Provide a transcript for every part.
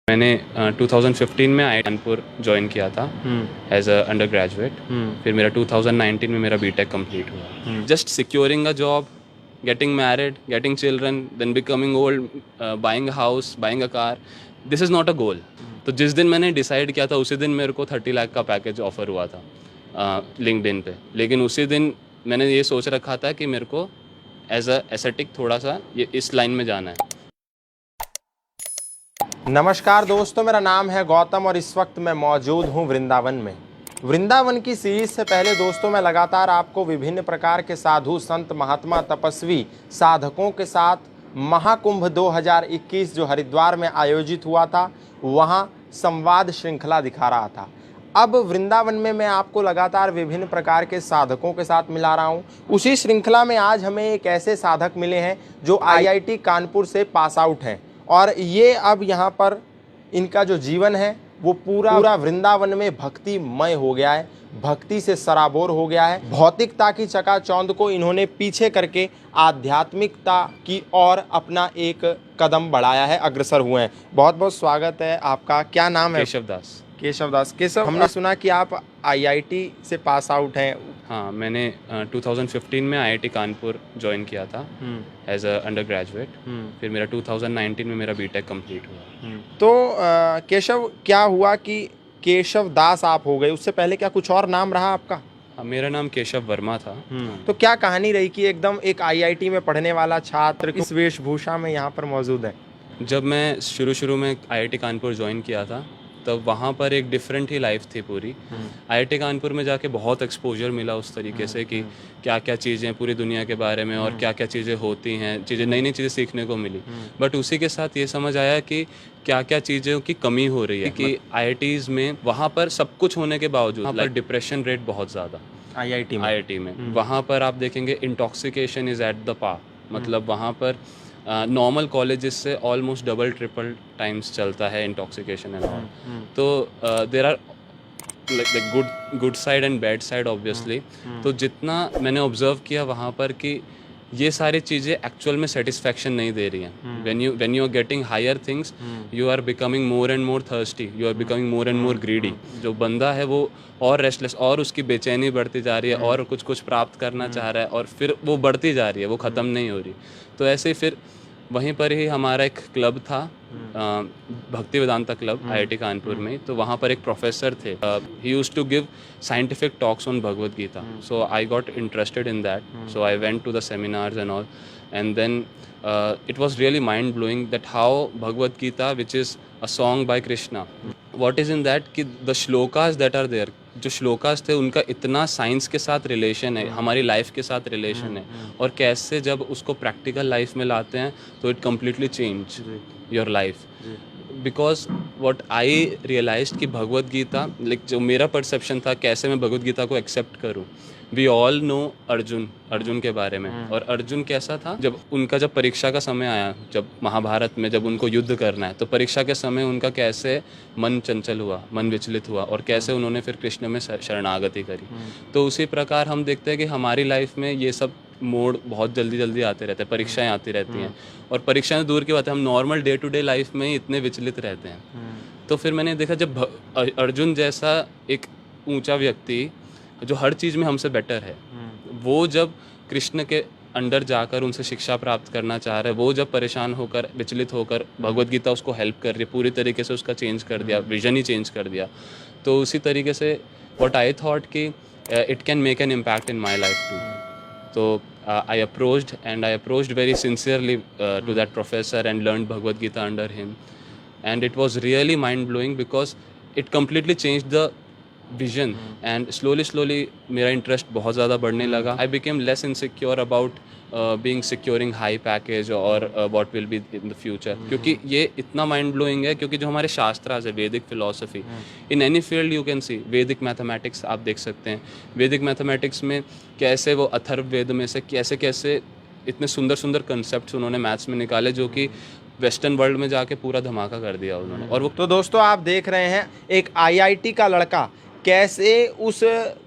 मैंने 2015 में आई कानपुर ज्वाइन किया था एज अ अंडर ग्रेजुएट। फिर मेरा 2019 में मेरा बीटेक कंप्लीट हुआ। Just securing a job, getting married, getting children, then becoming old, buying a house, buying a car, this is not a goal. तो जिस दिन मैंने डिसाइड किया था उसी दिन मेरे को 30 लाख का पैकेज ऑफर हुआ था लिंक्डइन पे। लेकिन उसी दिन मैंने ये सोच रखा था कि मेरे को एज अ एसेटिक थोड़ा सा ये इस लाइन में जाना है। नमस्कार दोस्तों, मेरा नाम है गौतम और इस वक्त मैं मौजूद हूं वृंदावन में। वृंदावन की सीरीज से पहले दोस्तों मैं लगातार आपको विभिन्न प्रकार के साधु संत महात्मा तपस्वी साधकों के साथ महाकुंभ 2021 जो हरिद्वार में आयोजित हुआ था वहां संवाद श्रृंखला दिखा रहा था। अब वृंदावन में मैं आपको लगातार विभिन्न प्रकार के साधकों के साथ मिला रहा हूं। उसी श्रृंखला में आज हमें एक ऐसे साधक मिले हैं जो आईआईटी कानपुर से पास आउट हैं और ये अब यहाँ पर इनका जो जीवन है वो पूरा वृंदावन में भक्तिमय हो गया है, भक्ति से सराबोर हो गया है। भौतिकता की चकाचौंध को इन्होंने पीछे करके आध्यात्मिकता की ओर अपना एक कदम बढ़ाया है, अग्रसर हुए हैं। बहुत बहुत स्वागत है आपका। क्या नाम है? केशव दास। केशव, हमने सुना कि आप आईआईटी से पास आउट हैं। हाँ, मैंने 2015 में आईआईटी कानपुर ज्वाइन किया था एज अ अंडर ग्रेजुएट। फिर मेरा 2019 में मेरा बीटेक कंप्लीट हुआ। तो केशव, क्या हुआ कि केशव दास आप हो गए? उससे पहले क्या कुछ और नाम रहा आपका? हाँ, मेरा नाम केशव वर्मा था। तो क्या कहानी रही कि एकदम एक आईआईटी में पढ़ने वाला छात्र इस वेशभूषा में यहाँ पर मौजूद है? जब मैं शुरू में आईआईटी कानपुर ज्वाइन किया था तब वहाँ पर एक डिफरेंट ही लाइफ थी पूरी। आईआईटी कानपुर में जाके बहुत एक्सपोजर मिला उस तरीके से कि क्या क्या चीज़ें पूरी दुनिया के बारे में और क्या क्या चीज़ें होती हैं, चीज़ें नई नई चीज़ें सीखने को मिली। बट उसी के साथ ये समझ आया कि क्या क्या चीज़ों की कमी हो रही है कि आईआईटीज़ में वहाँ पर सब कुछ होने के बावजूद वहाँ पर डिप्रेशन रेट बहुत ज़्यादा आईआईटी में वहाँ पर आप देखेंगे इंटॉक्सिकेशन इज़ एट द पा। मतलब वहाँ पर नॉर्मल कॉलेजेस से ऑलमोस्ट डबल ट्रिपल टाइम्स चलता है इंटॉक्सिकेशन एंड ऑल। तो there are like good side and bad side obviously. तो जितना मैंने ऑब्जर्व किया वहाँ पर कि ये सारी चीज़ें एक्चुअल में सेटिस्फैक्शन नहीं दे रही हैं। When you are getting higher things you are becoming more and more thirsty, you are becoming more and more greedy. जो बंदा है वो और रेस्टलेस और उसकी बेचैनी बढ़ती जा रही है और कुछ प्राप्त करना चाह रहा है और फिर वो बढ़ती जा रही है, वो ख़त्म नहीं हो रही। तो ऐसे फिर वहीं पर ही हमारा एक क्लब था, भक्ति वेदांता क्लब आईआईटी कानपुर में। तो वहाँ पर एक प्रोफेसर थे, he used to give scientific talks on Bhagavad Gita. So I got interested in that, so I went to the seminars and all and then it was really mind blowing that how Bhagavad Gita, which is a song by Krishna, what is in that कि the shlokas that are there, जो श्लोकास थे उनका इतना science के साथ relation है, हमारी life के साथ रिलेशन है और कैसे जब उसको प्रैक्टिकल लाइफ में लाते हैं तो it completely change your life. Because what I realise कि भगवद गीता, लाइक जो मेरा परसेप्शन था कैसे मैं भगवद गीता को एक्सेप्ट करूँ। वी ऑल नो अर्जुन के बारे में। और अर्जुन कैसा था, जब उनका जब परीक्षा का समय आया, जब महाभारत में जब उनको युद्ध करना है तो परीक्षा के समय उनका कैसे मन चंचल हुआ, मन विचलित हुआ और कैसे उन्होंने फिर कृष्ण में शरणागति करी। तो उसी प्रकार हम देखते हैं कि हमारी लाइफ में ये सब मोड़ बहुत जल्दी आते रहते हैं, परीक्षाएं आती रहती हैं और परीक्षाएं दूर की बात है, हम normal day to day life में ही इतने विचलित रहते हैं। तो फिर मैंने देखा जब अर्जुन जैसा एक ऊंचा व्यक्ति जो हर चीज़ में हमसे बेटर है, वो जब कृष्ण के अंडर जाकर उनसे शिक्षा प्राप्त करना चाह रहे हैं, वो जब परेशान होकर विचलित होकर भगवद गीता उसको हेल्प कर रही है, पूरी तरीके से उसका चेंज कर दिया, विजन ही चेंज कर दिया। तो उसी तरीके से व्हाट आई थॉट कि it can make an impact in my life too. So I approached very sincerely to that professor and learned Bhagavad Gita under him, and it was really mind blowing because it completely changed the vision and slowly मेरा interest बहुत ज़्यादा बढ़ने लगा। I became less insecure about being securing high package or what will be in the future, क्योंकि ये इतना mind blowing है क्योंकि जो हमारे शास्त्रास है, वैदिक philosophy, in any field you can see, वैदिक मैथमेटिक्स आप देख सकते हैं। वैदिक मैथमेटिक्स में कैसे वो अथर्व वेद में से कैसे इतने सुंदर कंसेप्ट उन्होंने मैथ्स में निकाले जो कि वेस्टर्न वर्ल्ड में जाके पूरा धमाका कर दिया उन्होंने। और वो तो दोस्तों आप देख रहे हैं एक आईआईटी का लड़का कैसे उस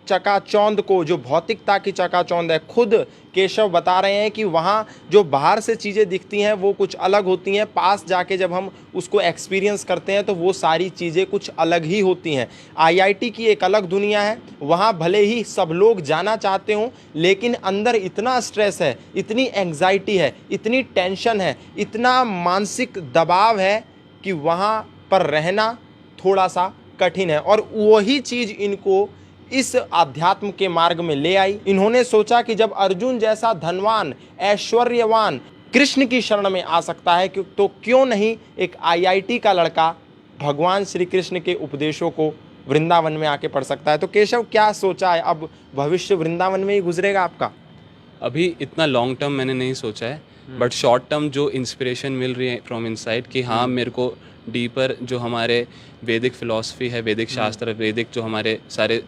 चकाचौंध को, जो भौतिकता की चकाचौंध है, खुद केशव बता रहे हैं कि वहाँ जो बाहर से चीज़ें दिखती हैं वो कुछ अलग होती हैं, पास जाके जब हम उसको एक्सपीरियंस करते हैं तो वो सारी चीज़ें कुछ अलग ही होती हैं। आईआईटी की एक अलग दुनिया है, वहाँ भले ही सब लोग जाना चाहते हों, लेकिन अंदर इतना स्ट्रेस है, इतनी एंग्जाइटी है, इतनी टेंशन है, इतना मानसिक दबाव है कि वहाँ पर रहना थोड़ा सा कठिन है। और वही चीज़ इनको इस आध्यात्म के मार्ग में ले आई। इन्होंने सोचा कि जब अर्जुन जैसा धनवान, ऐश्वर्यवान कृष्ण की शरण में आ सकता है तो क्यों नहीं एक आईआईटी का लड़का भगवान श्री कृष्ण के उपदेशों को वृंदावन में आके पढ़ सकता है। तो केशव, क्या सोचा है, अब भविष्य वृंदावन में ही गुजरेगा आपका? अभी इतना लॉन्ग टर्म मैंने नहीं सोचा है, बट शॉर्ट टर्म जो इंस्पिरेशन मिल रही है फ्रॉम इनसाइड कि हाँ मेरे को डीपर जो हमारे वैदिक फिलॉसफी है, वैदिक शास्त्र, वैदिक जो हमारे सारे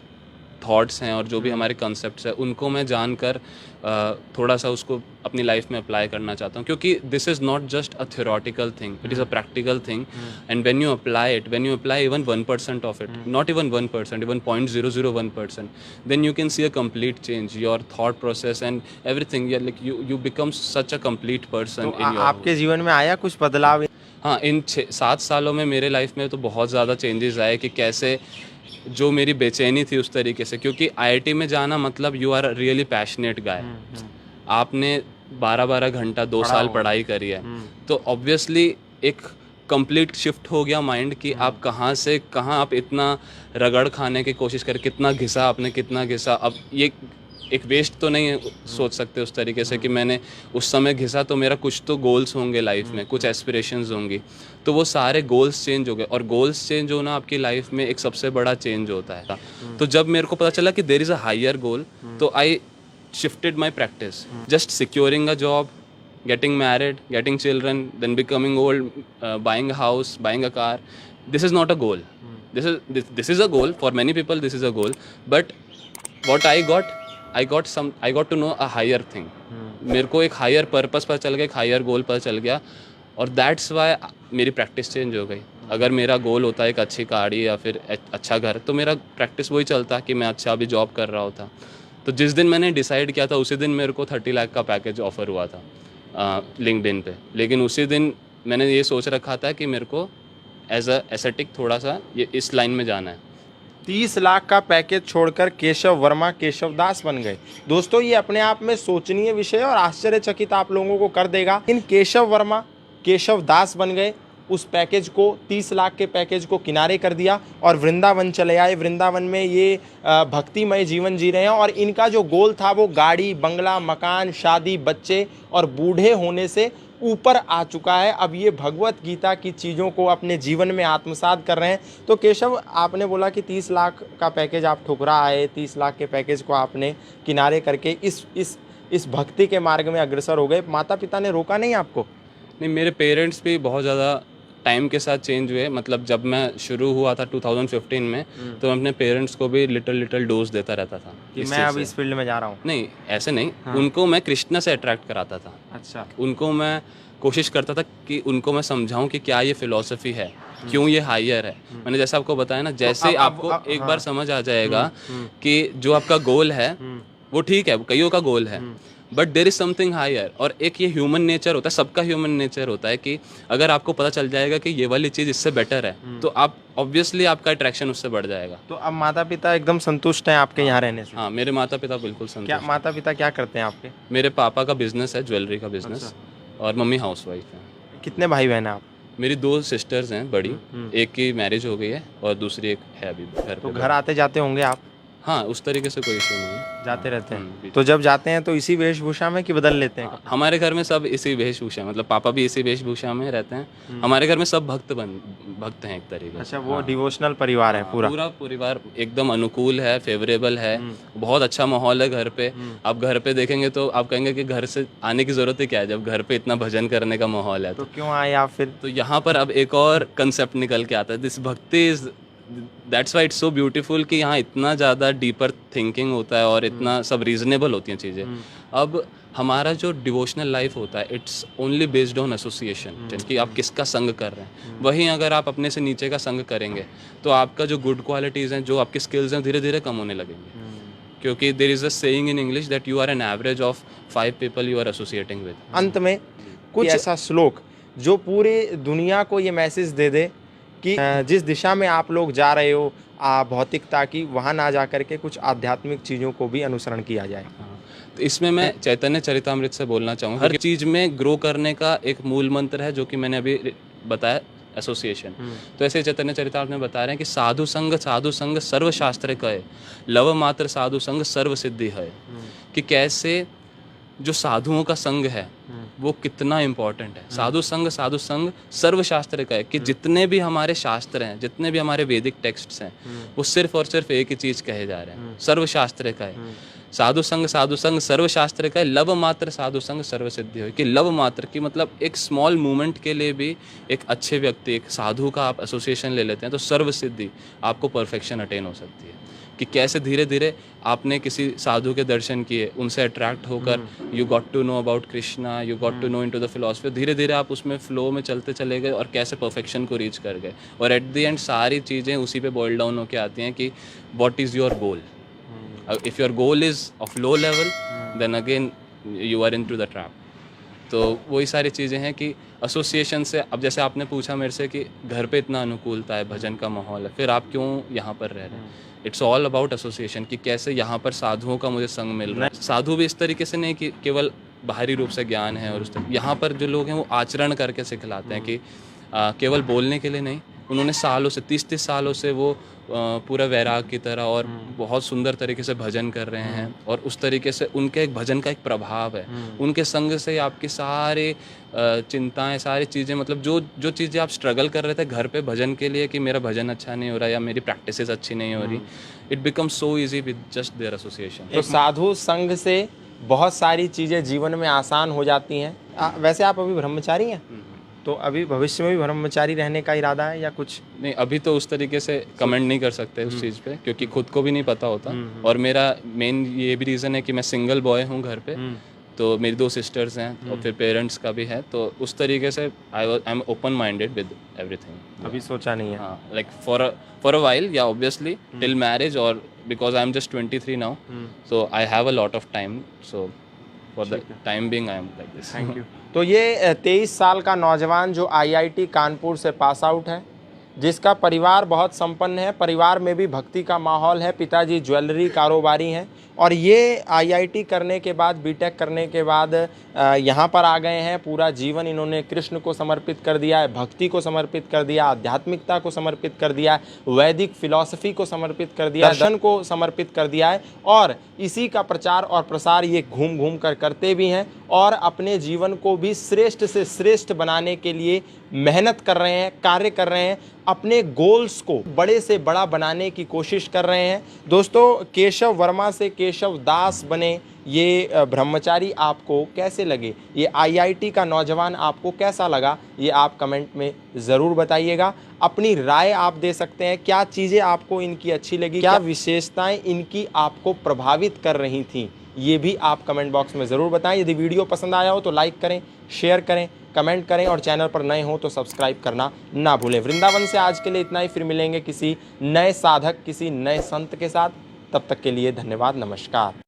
थॉट्स हैं और जो भी हमारे कॉन्सेप्ट्स हैं उनको मैं जानकर थोड़ा सा उसको अपनी लाइफ में अप्लाई करना चाहता हूँ, क्योंकि this is not just a theoretical thing, it is a practical thing. And when you apply it, when you apply even 1% of it, not even 1%, even 0.001%, then you can see a complete change your thought process and everything, like you become such a complete person in your. आपके जीवन में आया कुछ बदलाव? हाँ, इन 7 सालों में मेरे लाइफ में तो बहुत ज़्यादा चेंजेस आए कि कैसे जो मेरी बेचैनी थी उस तरीके से, क्योंकि आईआईटी में जाना मतलब यू आर रियली पैशनेट गाय, आपने 12-12 घंटा 2 साल पढ़ाई करी है, तो ऑब्वियसली एक कंप्लीट शिफ्ट हो गया माइंड कि आप कहाँ से कहाँ आप इतना रगड़ खाने की कोशिश कर, कितना घिसा आपने, कितना घिसा। अब ये एक वेस्ट तो नहीं सोच सकते उस तरीके से कि मैंने उस समय घिसा तो मेरा कुछ तो गोल्स होंगे लाइफ में, कुछ एस्पिरेशंस होंगी, तो वो सारे गोल्स चेंज हो गए। और गोल्स चेंज होना आपकी लाइफ में एक सबसे बड़ा चेंज होता है। तो जब मेरे को पता चला कि देयर इज़ अ हायर गोल, तो आई shifted my practice. Just securing a job, getting married, getting children, then becoming old, buying a house, buying a car. This is not a goal. This is a goal for many people. This is a goal. But what I got to know a higher thing. मेरे को एक higher purpose पता चल गया, एक higher गोल पता चल गया, और दैट्स वाई मेरी प्रैक्टिस चेंज हो गई। अगर मेरा गोल होता एक अच्छी गाड़ी या फिर अच्छा घर, तो मेरा प्रैक्टिस वही चलता कि मैं अच्छा अभी जॉब कर रहा होता। तो जिस दिन मैंने डिसाइड किया था उसी दिन मेरे को 30 लाख का पैकेज ऑफर हुआ था लिंक्डइन पे, लेकिन उसी दिन मैंने ये सोच रखा था कि मेरे को एज अ एसेटिक थोड़ा सा ये इस लाइन में जाना है। 30 लाख का पैकेज छोड़कर केशव वर्मा केशव दास बन गए। दोस्तों, ये अपने आप में सोचनीय विषय और आश्चर्यचकित आप लोगों को कर देगा। इन केशव वर्मा केशव दास बन गए, उस पैकेज को 30 लाख के पैकेज को किनारे कर दिया और वृंदावन चले आए। वृंदावन में ये भक्तिमय जीवन जी रहे हैं और इनका जो गोल था वो गाड़ी, बंगला, मकान, शादी, बच्चे और बूढ़े होने से ऊपर आ चुका है। अब ये भगवत गीता की चीज़ों को अपने जीवन में आत्मसात कर रहे हैं। तो केशव, आपने बोला कि 30 लाख का पैकेज आप ठुकरा आए, 30 लाख के पैकेज को आपने किनारे करके इस भक्ति के मार्ग में अग्रसर हो गए। माता पिता ने रोका नहीं आपको? नहीं, मेरे पेरेंट्स भी बहुत ज़्यादा टाइम के साथ चेंज हुए। मतलब जब मैं शुरू हुआ था 2015 में, तो मैं अपने पेरेंट्स को भी लिटिल डोज देता रहता था कि मैं अब इस फील्ड में जा रहा हूँ। नहीं, ऐसे नहीं। हाँ। उनको मैं कृष्ण से अट्रैक्ट कराता था। अच्छा। उनको मैं कोशिश करता था कि उनको मैं समझाऊं कि क्या ये फिलॉसफी है, क्यों ये हायर है। मैंने जैसे आपको बताया ना, जैसे ही आपको एक बार समझ आ जाएगा कि जो आपका गोल है वो ठीक है, कईयों का गोल है, but there is something higher. और एक ये ह्यूमन नेचर होता है, सबका ह्यूमन नेचर होता है कि अगर आपको पता चल जाएगा कि ये वाली चीज़ इससे बेटर है, तो आप ऑब्वियसली आपका अट्रैक्शन उससे बढ़ जाएगा। तो अब माता पिता एकदम संतुष्ट हैं आपके यहाँ रहने से? हाँ, मेरे माता पिता बिल्कुल संतुष्ट। क्या माता पिता क्या करते हैं आपके? मेरे पापा का बिजनेस है, ज्वेलरी का बिजनेस, और मम्मी हाउसवाइफ है। कितने भाई बहन हैं आप? मेरी 2 सिस्टर्स हैं बड़ी, एक की मैरिज हो गई है और दूसरी एक है अभी घर पे। तो घर आते जाते होंगे आप? हाँ, उस तरीके से कोई इशू नहीं है, जाते रहते हैं। तो जब जाते हैं तो इसी वेशभूषा में कि बदल लेते हैं? हमारे घर में सब इसी वेशभूषा, मतलब पापा भी इसी वेशभूषा में रहते हैं। हमारे घर में सब भक्त हैं एक तरीके से। अच्छा, वो डिवोशनल परिवार है पूरा? पूरा परिवार एकदम अनुकूल है, फेवरेबल है, बहुत अच्छा माहौल है घर पे। आप घर पे देखेंगे तो आप कहेंगे कि घर से आने की जरूरत ही क्या है जब घर पे इतना भजन करने का माहौल है। तो क्यों आए आप फिर? तो यहाँ पर अब एक और कंसेप्ट निकल के आता है, दिस भक्ति is, that's why it's so beautiful कि यहाँ इतना ज़्यादा डीपर थिंकिंग होता है और इतना सब रीजनेबल होती हैं चीज़ें। अब हमारा जो डिवोशनल लाइफ होता है it's only based on association, जैसे कि आप किसका संग कर रहे हैं। वहीं अगर आप अपने से नीचे का संग करेंगे तो आपका जो गुड क्वालिटीज़ हैं, जो आपकी स्किल्स हैं, धीरे धीरे कम होने लगेंगे। क्योंकि there is a saying in English that you are an average of 5 people you are associating with. अंत में कुछ ऐसा श्लोक जो पूरे दुनिया को ये मैसेज दे दे कि जिस दिशा में आप लोग जा रहे हो भौतिकता की, वहाँ ना जा करके कुछ आध्यात्मिक चीज़ों को भी अनुसरण किया जाए। तो इसमें मैं चैतन्य चरितामृत से बोलना चाहूँगा, हर चीज़ में ग्रो करने का एक मूल मंत्र है जो कि मैंने अभी बताया, एसोसिएशन। तो ऐसे चैतन्य चरितामृत में बता रहे हैं कि साधु संग सर्व शास्त्र कहे, लव मात्र साधु संग सर्व सिद्धि है। कि कैसे जो साधुओं का संग है वो कितना इम्पोर्टेंट है। साधु संग सर्व शास्त्र का है कि जितने भी हमारे शास्त्र हैं, जितने भी हमारे वैदिक टेक्स्ट्स हैं, वो सिर्फ और सिर्फ एक ही चीज़ कहे जा रहे हैं, सर्व शास्त्र का है। साधु संग सर्व शास्त्र का है, लव मात्र साधु संग सर्व सिद्धि हो। कि लव मात्र की मतलब एक स्मॉल मूवमेंट के लिए भी एक अच्छे व्यक्ति, एक साधु का आप एसोसिएशन ले लेते हैं तो सर्व सिद्धि, आपको परफेक्शन अटेन हो सकती है। कि कैसे धीरे धीरे आपने किसी साधु के दर्शन किए, उनसे अट्रैक्ट होकर you got to know about Krishna, you got to know into the philosophy, धीरे धीरे आप उसमें फ्लो में चलते चले गए और कैसे परफेक्शन को रीच कर गए। और एट द एंड सारी चीज़ें उसी पे बॉइल डाउन होकर आती हैं कि what is your goal. If your goal is of low level then again you are into the trap. तो वही सारी चीज़ें हैं कि एसोसिएशन से, अब जैसे आपने पूछा मेरे से कि घर पे इतना अनुकूलता है, भजन का माहौल है, फिर आप क्यों यहाँ पर रह रहे हैं। इट्स ऑल अबाउट एसोसिएशन कि कैसे यहाँ पर साधुओं का मुझे संग मिल रहा है। साधु भी इस तरीके से नहीं कि केवल बाहरी रूप से ज्ञान है, और उस तरह यहाँ पर जो लोग हैं वो आचरण करके सिखलाते हैं कि केवल बोलने के लिए नहीं, उन्होंने सालों से 30-30 सालों से वो पूरा वैराग की तरह और बहुत सुंदर तरीके से भजन कर रहे हैं। और उस तरीके से उनके एक भजन का एक प्रभाव है, उनके संग से आपकी सारी चिंताएं, सारी चीज़ें, मतलब जो चीज़ें आप स्ट्रगल कर रहे थे घर पे भजन के लिए कि मेरा भजन अच्छा नहीं हो रहा या मेरी प्रैक्टिसेस अच्छी नहीं हो रही, it become so easy with just their association. तो साधु संग से बहुत सारी चीज़ें जीवन में आसान हो जाती हैं। वैसे आप अभी ब्रह्मचारी हैं, तो अभी भविष्य में भी ब्रह्मचारी रहने का इरादा है या कुछ? नहीं, अभी तो उस तरीके से कमेंट नहीं कर सकते उस चीज़ पे, क्योंकि खुद को भी नहीं पता होता। और मेरा मेन ये भी रीज़न है कि मैं सिंगल बॉय हूँ घर पे, तो मेरी 2 सिस्टर्स हैं और फिर पेरेंट्स का भी है, तो उस तरीके से I am open minded with everything. अभी सोचा नहीं है? हाँ, लाइक फॉर अ वाइल, या ऑब्वियसली टिल मैरिज, और because I am just 23 now, so I have a lot of time, so for the time being I am like this. Thank you. तो ये 23 साल का नौजवान जो IIT कानपुर से pass out है, जिसका परिवार बहुत संपन्न है, परिवार में भी भक्ति का माहौल है, पिताजी ज्वेलरी कारोबारी हैं, और ये IIT करने के बाद, बीटेक करने के बाद यहाँ पर आ गए हैं। पूरा जीवन इन्होंने कृष्ण को समर्पित कर दिया है, भक्ति को समर्पित कर दिया, आध्यात्मिकता को समर्पित कर दिया है, वैदिक फिलॉसफी को समर्पित कर दिया, दर्शन को समर्पित कर दिया है, और इसी का प्रचार और प्रसार ये घूम घूम कर करते भी हैं, और अपने जीवन को भी श्रेष्ठ से श्रेष्ठ बनाने के लिए मेहनत कर रहे हैं, कार्य कर रहे हैं, अपने गोल्स को बड़े से बड़ा बनाने की कोशिश कर रहे हैं। दोस्तों, केशव वर्मा से केशव दास बने ये ब्रह्मचारी आपको कैसे लगे, ये IIT का नौजवान आपको कैसा लगा, ये आप कमेंट में ज़रूर बताइएगा। अपनी राय आप दे सकते हैं, क्या चीज़ें आपको इनकी अच्छी लगी, क्या विशेषताएं इनकी आपको प्रभावित कर रही थीं, ये भी आप कमेंट बॉक्स में ज़रूर बताएं। यदि वीडियो पसंद आया हो तो लाइक करें, शेयर करें, कमेंट करें, और चैनल पर नए हो तो सब्सक्राइब करना ना भूलें। वृंदावन से आज के लिए इतना ही, फिर मिलेंगे किसी नए साधक, किसी नए संत के साथ। तब तक के लिए धन्यवाद, नमस्कार।